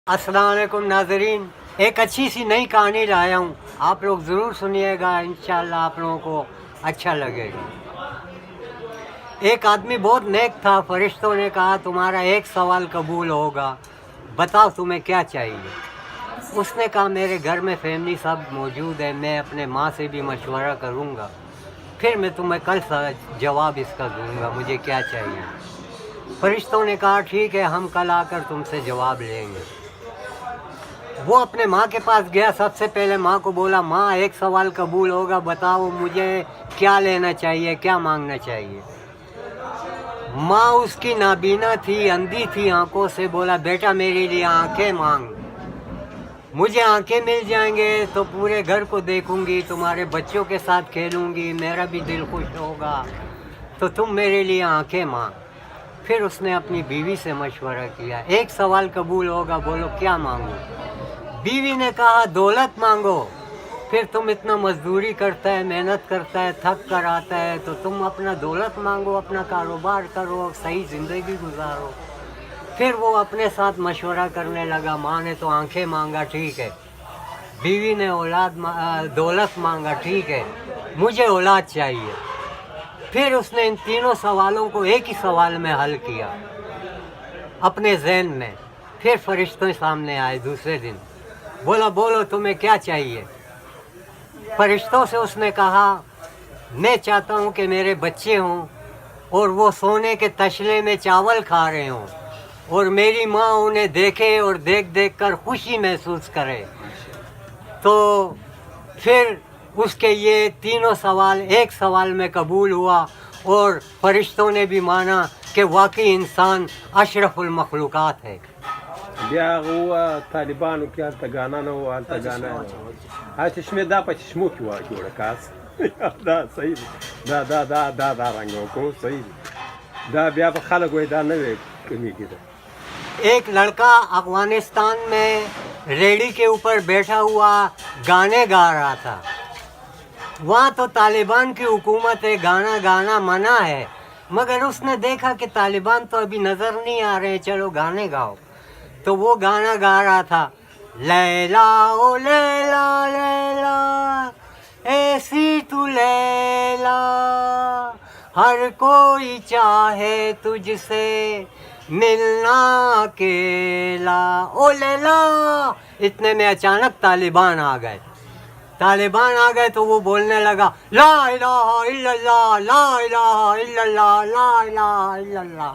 अस्सलाम वालेकुम नाजरीन, एक अच्छी सी नई कहानी लाया हूँ, आप लोग ज़रूर सुनिएगा, इंशाल्लाह आप लोगों को अच्छा लगेगा। एक आदमी बहुत नेक था, फरिश्तों ने कहा तुम्हारा एक सवाल कबूल होगा, बताओ तुम्हें क्या चाहिए। उसने कहा मेरे घर में फैमिली सब मौजूद है, मैं अपने माँ से भी मशवरा करूँगा, फिर मैं तुम्हें कल जवाब इसका दूँगा मुझे क्या चाहिए। फरिश्तों ने कहा ठीक है, हम कल आकर तुमसे जवाब लेंगे। वो अपने माँ के पास गया, सबसे पहले माँ को बोला माँ एक सवाल कबूल होगा, बताओ मुझे क्या लेना चाहिए, क्या मांगना चाहिए। माँ उसकी नाबीना थी, अंधी थी आंखों से, बोला बेटा मेरे लिए आंखें मांग, मुझे आंखें मिल जाएंगे तो पूरे घर को देखूंगी, तुम्हारे बच्चों के साथ खेलूंगी, मेरा भी दिल खुश होगा, तो तुम मेरे लिए आंखें मांग। फिर उसने अपनी बीवी से मशवरा किया, एक सवाल कबूल होगा, बोलो क्या मांगू। बीवी ने कहा दौलत मांगो, फिर तुम इतना मजदूरी करता है, मेहनत करता है, थक कर आता है, तो तुम अपना दौलत मांगो, अपना कारोबार करो, सही ज़िंदगी गुजारो। फिर वो अपने साथ मशवरा करने लगा, माँ ने तो आंखें मांगा ठीक है, बीवी ने दौलत मांगा ठीक है, मुझे औलाद चाहिए। फिर उसने इन तीनों सवालों को एक ही सवाल में हल किया अपने ज़हन में। फिर फरिश्तों सामने आए दूसरे दिन, बोला बोलो तुम्हें क्या चाहिए। फरिश्तों से उसने कहा मैं चाहता हूँ कि मेरे बच्चे हों और वो सोने के तशले में चावल खा रहे हों, और मेरी माँ उन्हें देखे और देख देख कर खुशी महसूस करे। तो फिर उसके ये तीनों सवाल एक सवाल में कबूल हुआ, और फरिश्तों ने भी माना कि वाकई इंसान अशरफुल मखलूक़ात है। بیا هغه طالبانو کې هلته ګانا نه وو، هلته ګانا هلته شمې دا په چشمو کې وه جوړه کاس دا صحیح دی، دا رنګ وکړو صحیح دی، دا بیا په خلک وایي دا نه وی کمیږي ده۔ ایک لڑکا افغانستان میں ریڑھی کے اوپر بیٹھا ہوا گانے گا رہا تھا، وہاں تو طالبان کی حکومت ہے، گانا گانا منع ہے، مگر اس نے دیکھا کہ طالبان تو ابھی نظر نہیں آ رہے، چلو گانے گاؤ۔ تو وہ گانا گا رہا تھا، لیلا او لیلا لیلا ایسی تو لیلا، ہر کوئی چاہے تجھ سے ملنا اکیلا، او لیلا۔ اتنے میں اچانک طالبان آ گئے، تو وہ بولنے لگا لا الہ الا اللہ، لا الہ الا اللہ، لا الہ الا اللہ۔